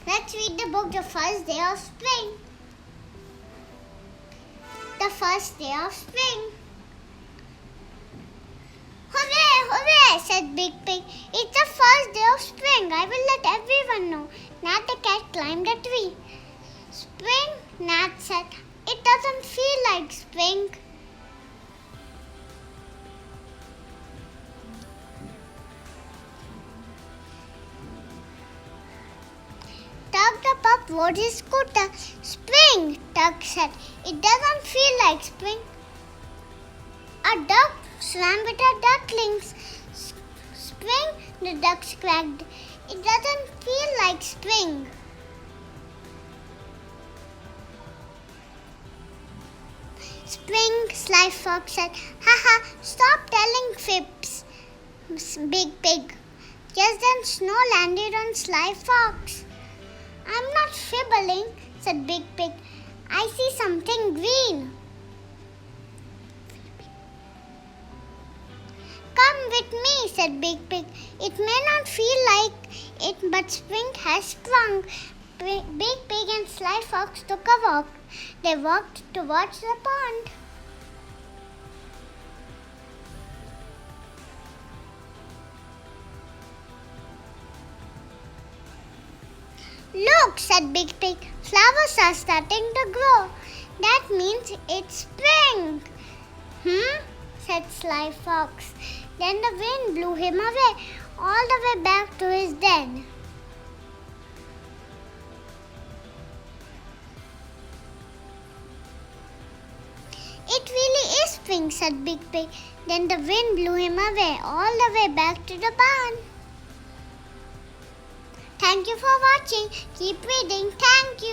let's read the book The First Day of Spring. The first day of spring. Hooray, hooray, said Big Pig. It's the first day of spring. I will let everyone know. Nat the cat climbed a tree. Spring, Nat said. It doesn't feel like spring. Tug the pup rode his scooter. Spring, Tug said. It doesn't feel like spring. A duck swam with her ducklings. Spring, the ducks quacked. It doesn't feel like spring. Spring, Sly Fox said. Haha, stop telling fibs, Big Pig. Just then snow landed on Sly Fox. I'm not fibbling, said Big Pig. I see something green. Come with me, said Big Pig. It may not feel like it, but spring has sprung. Big Pig and Sly Fox took a walk. They walked towards the pond. Look, said Big Pig, flowers are starting to grow. That means it's spring. Said Sly Fox. Then the wind blew him away, all the way back to his den. It really is spring, said Big Pig. Then the wind blew him away, all the way back to the barn. Thank you for watching. Keep reading. Thank you.